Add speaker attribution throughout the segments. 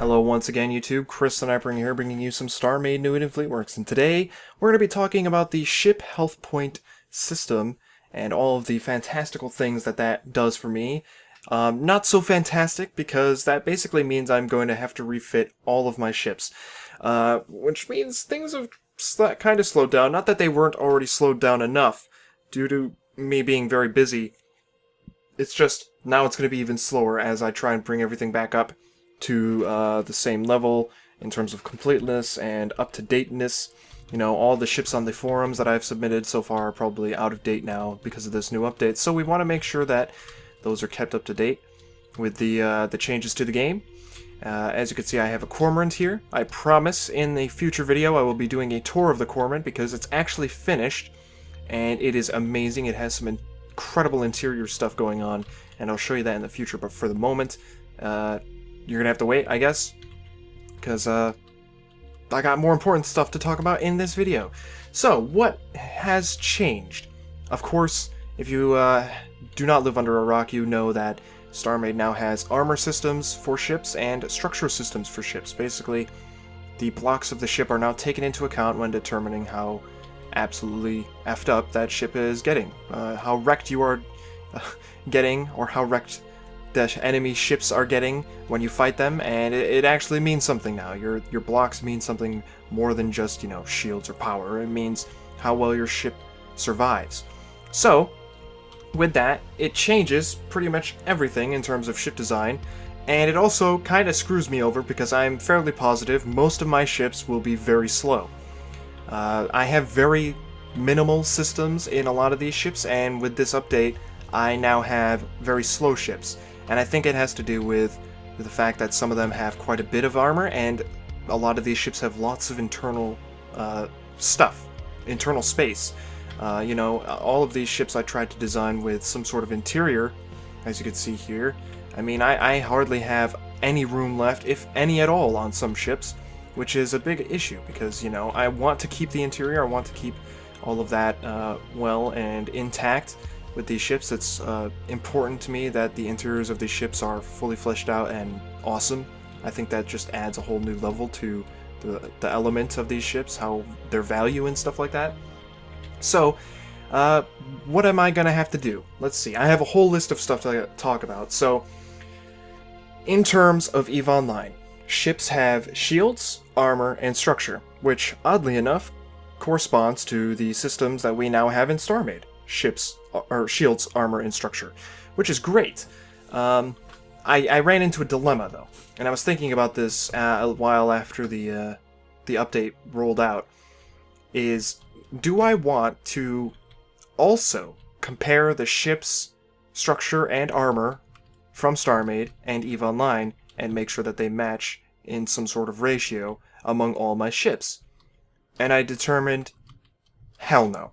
Speaker 1: Hello once again YouTube, Chris and I here bringing you some StarMade new in Fleetworks, and today we're going to be talking about the ship health point system and all of the fantastical things that does for me. Not so fantastic because that basically means I'm going to have to refit all of my ships, which means things have kind of slowed down. Not that they weren't already slowed down enough due to me being very busy. It's just now it's going to be even slower as I try and bring everything back up to the same level in terms of completeness and up-to-dateness. You know, all the ships on the forums that I've submitted so far are probably out of date now because of this new update, so we want to make sure that those are kept up to date with the changes to the game. As you can see, I have a cormorant here. I promise in a future video I will be doing a tour of the cormorant because it's actually finished and it is amazing. It has some incredible interior stuff going on, and I'll show you that in the future, but for the moment you're gonna have to wait, I guess, because I got more important stuff to talk about in this video. So, what has changed? Of course, if you do not live under a rock, you know that StarMade now has armor systems for ships and structure systems for ships. Basically, the blocks of the ship are now taken into account when determining how absolutely effed up that ship is getting. How wrecked you are getting, or how wrecked that enemy ships are getting when you fight them, and it actually means something now. Your blocks mean something more than just, you know, shields or power. It means how well your ship survives. So, with that, it changes pretty much everything in terms of ship design, and it also kind of screws me over because I'm fairly positive most of my ships will be very slow. I have very minimal systems in a lot of these ships, and with this update, I now have very slow ships. And I think it has to do with the fact that some of them have quite a bit of armor, and a lot of these ships have lots of internal stuff, internal space. You know, all of these ships I tried to design with some sort of interior, as you can see here. I mean, I hardly have any room left, if any at all, on some ships, which is a big issue because, you know, I want to keep the interior, I want to keep all of that well and intact. With these ships, it's important to me that the interiors of these ships are fully fleshed out and awesome. I think that just adds a whole new level to the element of these ships, how their value and stuff like that. So, what am I gonna have to do? Let's see. I have a whole list of stuff to talk about. So, in terms of EVE Online, ships have shields, armor, and structure, which, oddly enough, corresponds to the systems that we now have in StarMade. Ships, or shields, armor, and structure, which is great. I ran into a dilemma though, and I was thinking about this a while after the update rolled out. Is, do I want to also compare the ship's structure and armor from StarMade and EVE Online and make sure that they match in some sort of ratio among all my ships? And I determined, hell no.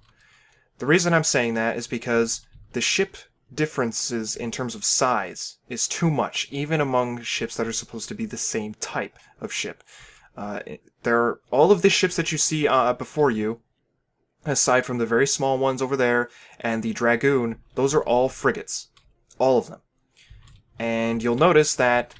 Speaker 1: The reason I'm saying that is because the ship differences in terms of size is too much, even among ships that are supposed to be the same type of ship. All of the ships that you see before you, aside from the very small ones over there and the Dragoon, those are all frigates. All of them. And you'll notice that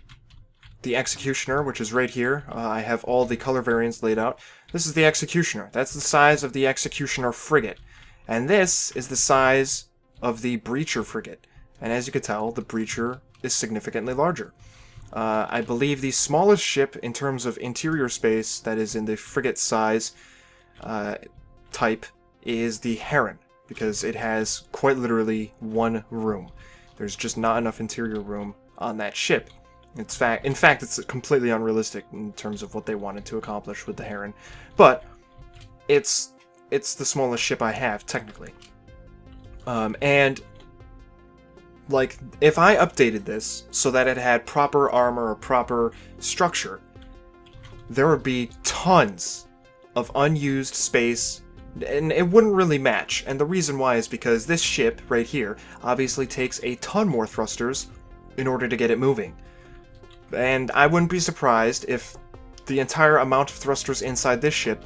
Speaker 1: the Executioner, which is right here, I have all the color variants laid out. This is the Executioner. That's the size of the Executioner frigate. And this is the size of the Breacher frigate. And as you can tell, the Breacher is significantly larger. I believe the smallest ship in terms of interior space that is in the frigate size type is the Heron, because it has quite literally one room. There's just not enough interior room on that ship. In fact, it's completely unrealistic in terms of what they wanted to accomplish with the Heron. But it's the smallest ship I have, technically. And, like, if I updated this so that it had proper armor or proper structure, there would be tons of unused space, and it wouldn't really match. And the reason why is because this ship, right here, obviously takes a ton more thrusters in order to get it moving. And I wouldn't be surprised if the entire amount of thrusters inside this ship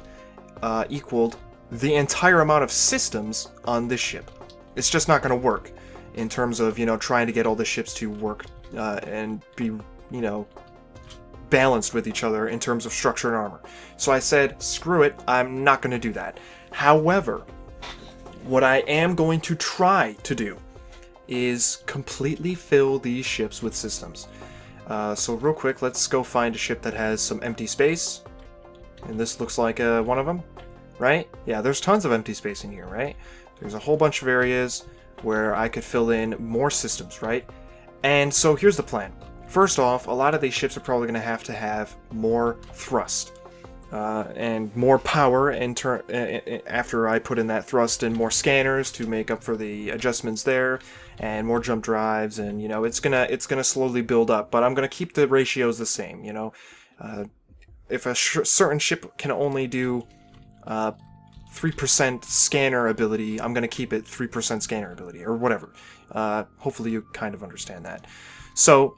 Speaker 1: equaled the entire amount of systems on this ship. It's just not going to work in terms of, you know, trying to get all the ships to work and be, you know, balanced with each other in terms of structure and armor. So I said, screw it, I'm not going to do that. However, what I am going to try to do is completely fill these ships with systems. So real quick, let's go find a ship that has some empty space. And this looks like one of them, right? Yeah, there's tons of empty space in here, right? There's a whole bunch of areas where I could fill in more systems, right? And so here's the plan. First off, a lot of these ships are probably going to have more thrust. And more power after I put in that thrust, and more scanners to make up for the adjustments there, and more jump drives, and you know it's gonna slowly build up. But I'm gonna keep the ratios the same. You know, if a certain ship can only do 3% scanner ability, I'm gonna keep it 3% scanner ability or whatever. Hopefully you kind of understand that. So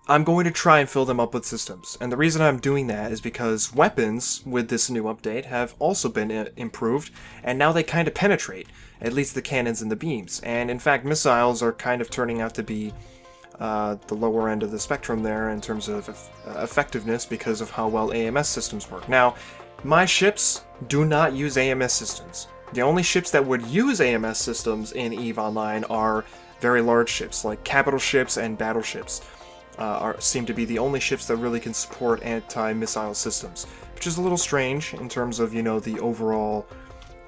Speaker 1: I'm going to try and fill them up with systems. And the reason I'm doing that is because weapons with this new update have also been improved, and now they kind of penetrate, at least the cannons and the beams. And in fact, missiles are kind of turning out to be the lower end of the spectrum there in terms of effectiveness because of how well AMS systems work. Now, my ships do not use AMS systems. The only ships that would use AMS systems in EVE Online are very large ships, like capital ships and battleships. Seem to be the only ships that really can support anti-missile systems, which is a little strange in terms of, you know, the overall,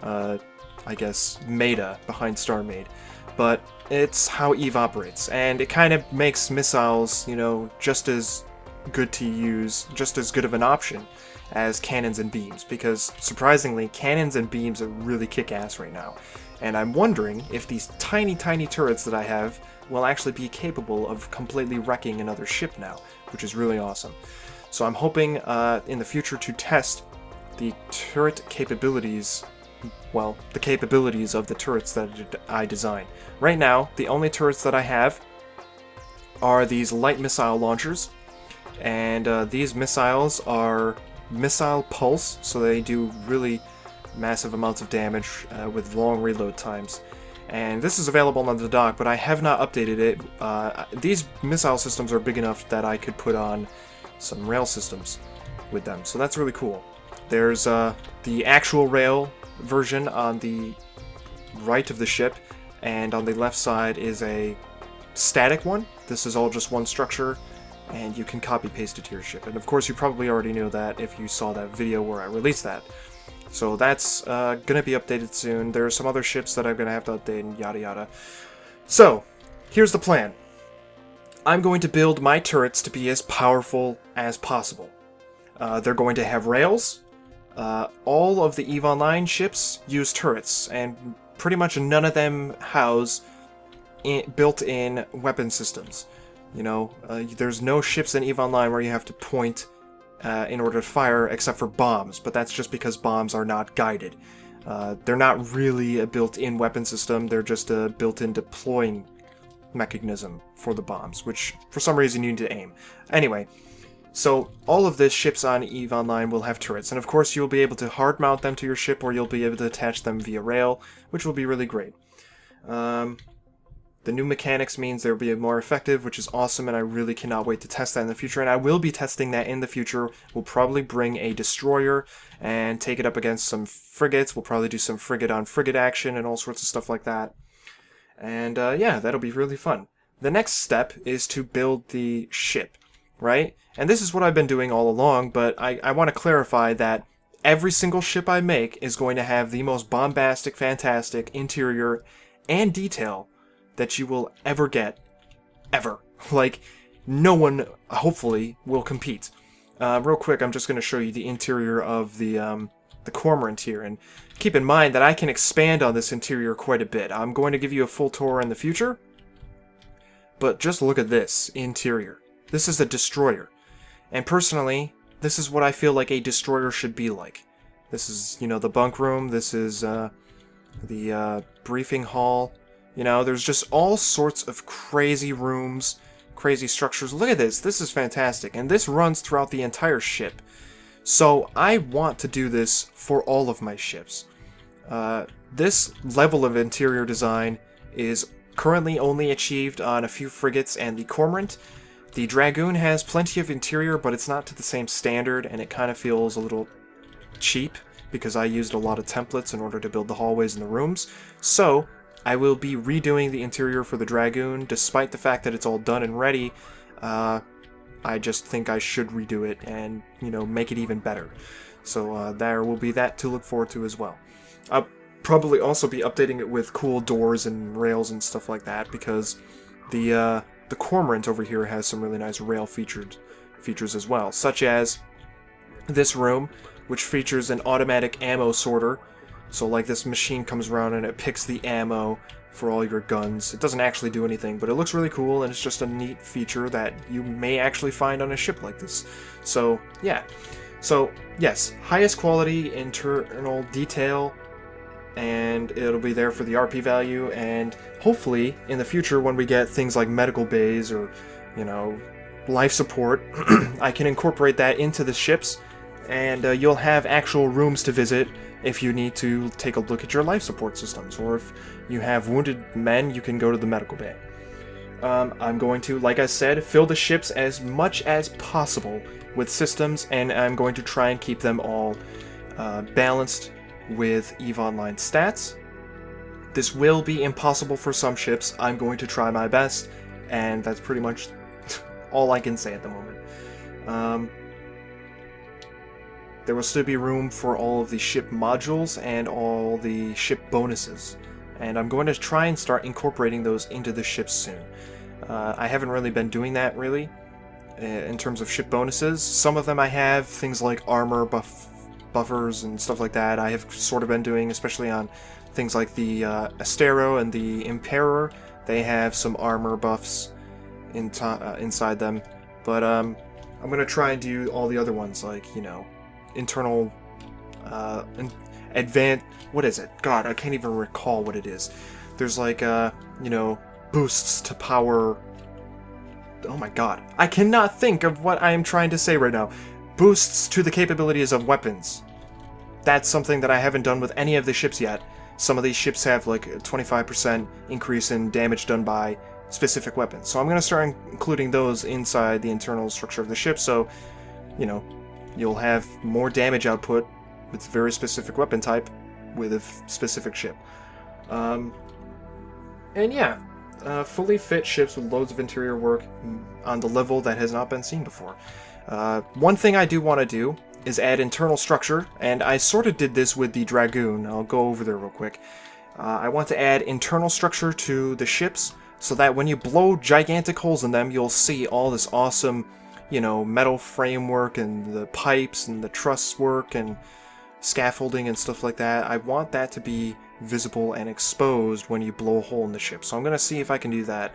Speaker 1: I guess, meta behind StarMade. But it's how EVE operates, and it kind of makes missiles, you know, just as good to use, just as good of an option as cannons and beams, because surprisingly, cannons and beams are really kick-ass right now. And I'm wondering if these tiny, tiny turrets that I have will actually be capable of completely wrecking another ship now, which is really awesome. So I'm hoping in the future to test the turret capabilities, well, the capabilities of the turrets that I design. Right now, the only turrets that I have are these light missile launchers, and these missiles are missile pulse, so they do really massive amounts of damage with long reload times. And this is available on the dock, but I have not updated it. These missile systems are big enough that I could put on some rail systems with them, so that's really cool. There's the actual rail version on the right of the ship, and on the left side is a static one. This is all just one structure, and you can copy paste it to your ship. And of course you probably already know that if you saw that video where I released that. So that's gonna be updated soon. There are some other ships that I'm gonna have to update and yada yada. So, here's the plan. I'm going to build my turrets to be as powerful as possible. They're going to have rails. All of the EVE Online ships use turrets, and pretty much none of them house built-in weapon systems. You know, there's no ships in EVE Online where you have to point in order to fire, except for bombs, but that's just because bombs are not guided. They're not really a built-in weapon system, they're just a built-in deploying mechanism for the bombs, which for some reason you need to aim. Anyway, so all of the ships on EVE Online will have turrets, and of course you'll be able to hard mount them to your ship, or you'll be able to attach them via rail, which will be really great. The new mechanics means they'll be more effective, which is awesome, and I really cannot wait to test that in the future, and I will be testing that in the future. We'll probably bring a destroyer and take it up against some frigates. We'll probably do some frigate-on-frigate action and all sorts of stuff like that. And yeah, that'll be really fun. The next step is to build the ship, right? And this is what I've been doing all along, but I want to clarify that every single ship I make is going to have the most bombastic, fantastic interior and detail that you will ever get, ever. Like, no one, hopefully, will compete. Real quick, I'm just going to show you the interior of the Cormorant here, and keep in mind that I can expand on this interior quite a bit. I'm going to give you a full tour in the future, but just look at this interior. This is a destroyer, and personally, this is what I feel like a destroyer should be like. This is, you know, the bunk room, this is the briefing hall. You know, there's just all sorts of crazy rooms, crazy structures. Look at this. This is fantastic. And this runs throughout the entire ship. So I want to do this for all of my ships. This level of interior design is currently only achieved on a few frigates and the Cormorant. The Dragoon has plenty of interior, but it's not to the same standard, and it kind of feels a little cheap because I used a lot of templates in order to build the hallways and the rooms. So I will be redoing the interior for the Dragoon, despite the fact that it's all done and ready. I just think I should redo it and, you know, make it even better. So there will be that to look forward to as well. I'll probably also be updating it with cool doors and rails and stuff like that, because the Cormorant over here has some really nice rail features as well, such as this room, which features an automatic ammo sorter. So like this machine comes around and it picks the ammo for all your guns. It doesn't actually do anything, but it looks really cool, and it's just a neat feature that you may actually find on a ship like this. So yeah. So yes, highest quality internal detail, and it'll be there for the RP value, and hopefully in the future when we get things like medical bays or, you know, life support, I can incorporate that into the ships, and you'll have actual rooms to visit if you need to take a look at your life support systems, or if you have wounded men, you can go to the medical bay. I'm going to, like I said, fill the ships as much as possible with systems, and I'm going to try and keep them all balanced with EVE Online stats. This will be impossible for some ships. I'm going to try my best, and that's pretty much all I can say at the moment. There will still be room for all of the ship modules and all the ship bonuses, and I'm going to try and start incorporating those into the ships soon. I haven't really been doing that, really, in terms of ship bonuses. Some of them I have, things like armor buffers and stuff like that, I have sort of been doing, especially on things like the Astero and the Emperor. They have some armor buffs inside them, but I'm going to try and do all the other ones, like, you know, internal, advanced, what is it? God, I can't even recall what it is. There's like, you know, boosts to power. Oh my god. I cannot think of what I am trying to say right now. Boosts to the capabilities of weapons. That's something that I haven't done with any of the ships yet. Some of these ships have like a 25% increase in damage done by specific weapons. So I'm going to start including those inside the internal structure of the ship, so, you know, you'll have more damage output with a very specific weapon type with a specific ship. And yeah, fully fit ships with loads of interior work on the level that has not been seen before. One thing I do want to do is add internal structure, and I sort of did this with the Dragoon. I'll go over there real quick. I want to add internal structure to the ships so that when you blow gigantic holes in them, you'll see all this awesome, you know, metal framework and the pipes and the truss work and scaffolding and stuff like that. I want that to be visible and exposed when you blow a hole in the ship. So I'm going to see if I can do that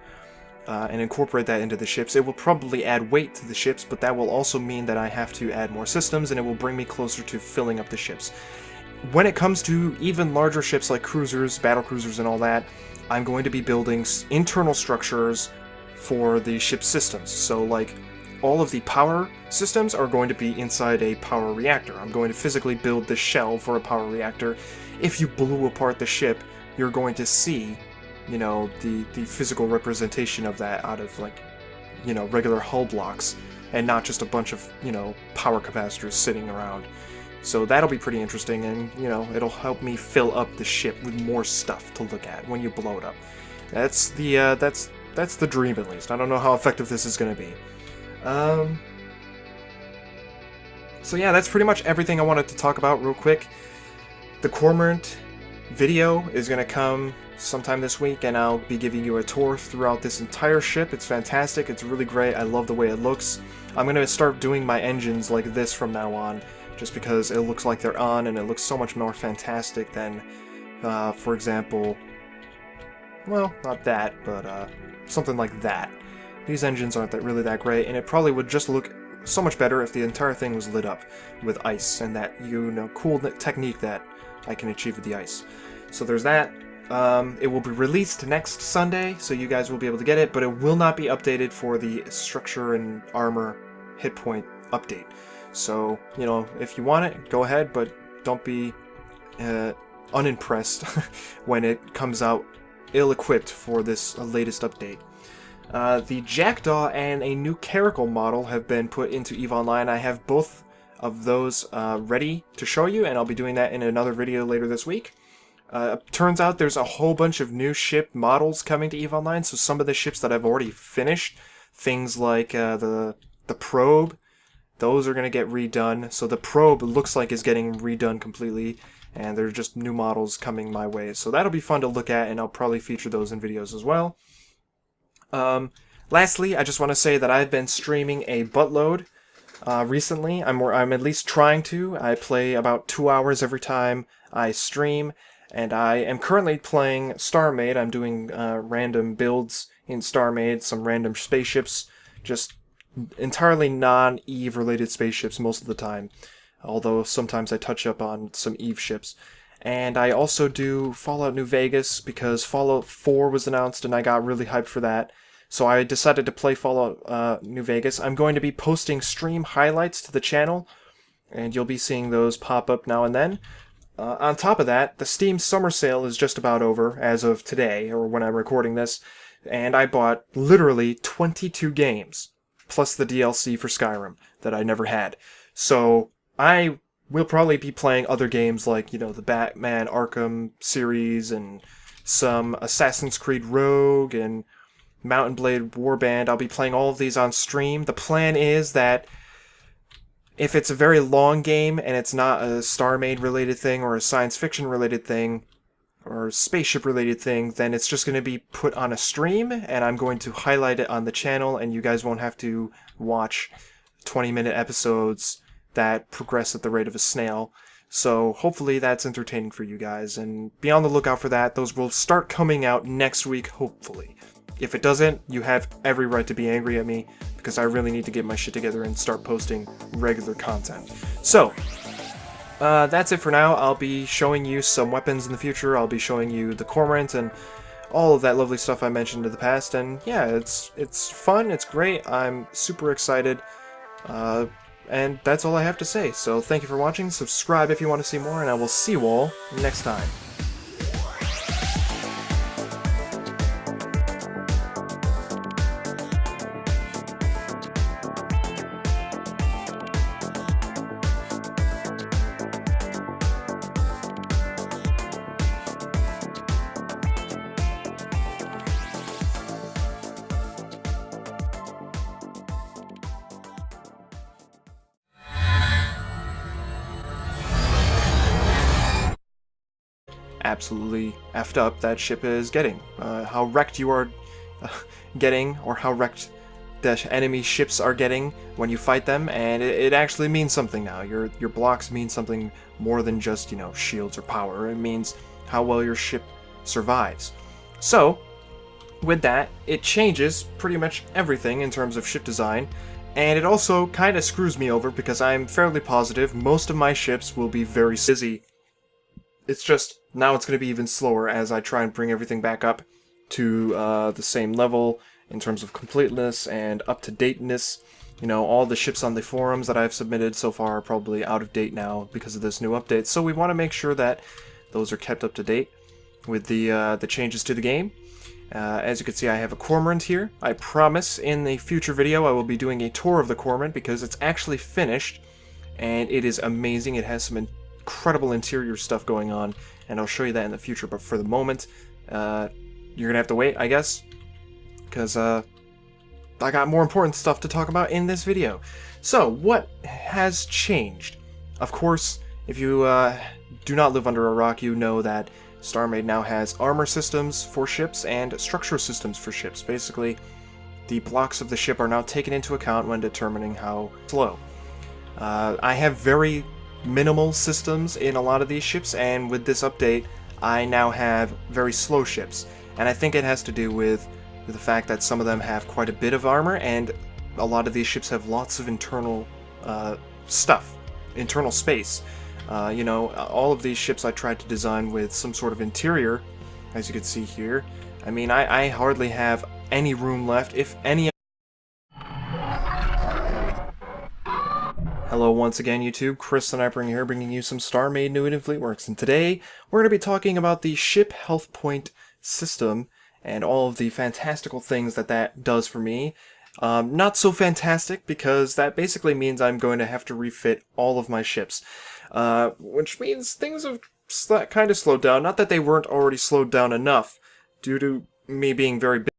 Speaker 1: and incorporate that into the ships. It will probably add weight to the ships, but that will also mean that I have to add more systems, and it will bring me closer to filling up the ships. When it comes to even larger ships like cruisers, battle cruisers and all that, I'm going to be building internal structures for the ship systems. So like all of the power systems are going to be inside a power reactor. I'm going to physically build the shell for a power reactor. If you blew apart the ship, you're going to see, you know, the physical representation of that out of, like, you know, regular hull blocks, and not just a bunch of, you know, power capacitors sitting around. So that'll be pretty interesting, and, you know, it'll help me fill up the ship with more stuff to look at when you blow it up. That's the that's the dream, at least. I don't know how effective this is going to be. So yeah, that's pretty much everything I wanted to talk about real quick. The Cormorant video is going to come sometime this week, and I'll be giving you a tour throughout this entire ship. It's fantastic. It's really great. I love the way it looks. I'm going to start doing my engines like this from now on, just because it looks like they're on, and it looks so much more fantastic than, for example, well, not that, but something like that. These engines aren't really that great, and it probably would just look so much better if the entire thing was lit up with ice, and that, you know, cool technique that I can achieve with the ice. So there's that. It will be released next Sunday, so you guys will be able to get it, but it will not be updated for the structure and armor hit point update. So, you know, if you want it, go ahead, but don't be unimpressed when it comes out ill-equipped for this latest update. The Jackdaw and a new Caracal model have been put into EVE Online. I have both of those ready to show you, and I'll be doing that in another video later this week. Turns out there's a whole bunch of new ship models coming to EVE Online, so some of the ships that I've already finished, things like the Probe, those are going to get redone. So the Probe looks like is getting redone completely, and there are just new models coming my way. So that'll be fun to look at, and I'll probably feature those in videos as well. Lastly, I just want to say that I've been streaming a buttload recently. I'm at least trying to. I play about 2 hours every time I stream, and I am currently playing StarMade. I'm doing random builds in StarMade, some random spaceships, just entirely non-EVE related spaceships most of the time, although sometimes I touch up on some EVE ships. And I also do Fallout New Vegas because Fallout 4 was announced and I got really hyped for that. So I decided to play Fallout New Vegas. I'm going to be posting stream highlights to the channel, and you'll be seeing those pop up now and then. On top of that, the Steam Summer Sale is just about over as of today, or when I'm recording this, and I bought literally 22 games, plus the DLC for Skyrim that I never had. So I will probably be playing other games like, you know, the Batman Arkham series and some Assassin's Creed Rogue and Mountain Blade Warband. I'll be playing all of these on stream. The plan is that if it's a very long game and it's not a StarMade related thing or a science fiction related thing or spaceship related thing, then it's just going to be put on a stream and I'm going to highlight it on the channel, and you guys won't have to watch 20-minute episodes that progress at the rate of a snail. So hopefully that's entertaining for you guys, and be on the lookout for that. Those will start coming out next week, hopefully. If it doesn't, you have every right to be angry at me, because I really need to get my shit together and start posting regular content. So, that's it for now. I'll be showing you some weapons in the future. I'll be showing you the Cormorant and all of that lovely stuff I mentioned in the past. And yeah, it's fun, it's great, I'm super excited. And that's all I have to say. So thank you for watching, subscribe if you want to see more, and I will see you all next time. Absolutely effed up that ship is getting. How wrecked you are getting, or how wrecked the enemy ships are getting when you fight them, and it actually means something now. Your blocks mean something more than just, you know, shields or power. It means how well your ship survives. So, with that, it changes pretty much everything in terms of ship design, and it also kind of screws me over because I'm fairly positive most of my ships will be very busy. It's just, now it's going to be even slower as I try and bring everything back up to the same level in terms of completeness and up-to-dateness. You know, all the ships on the forums that I've submitted so far are probably out of date now because of this new update, so we want to make sure that those are kept up to date with the changes to the game. As you can see, I have a Cormorant here. I promise in the future video I will be doing a tour of the Cormorant because it's actually finished, and it is amazing. It has some incredible interior stuff going on, and I'll show you that in the future, but for the moment, you're gonna have to wait, I guess, because I got more important stuff to talk about in this video. So, what has changed? Of course, if you do not live under a rock, you know that StarMade now has armor systems for ships and structure systems for ships. Basically, the blocks of the ship are now taken into account when determining how slow. I have very minimal systems in a lot of these ships, and with this update I now have very slow ships, and I think it has to do with the fact that some of them have quite a bit of armor, and a lot of these ships have lots of internal stuff, internal space. You know, all of these ships I tried to design with some sort of interior, as you can see here. I mean, I hardly have any room left, if any. Hello once again, YouTube. Chris and I here, bringing you some StarMade new in Fleetworks, and today we're going to be talking about the ship health point system and all of the fantastical things that that does for me. Not so fantastic, because that basically means I'm going to have to refit all of my ships, which means things have kind of slowed down. Not that they weren't already slowed down enough due to me being very busy.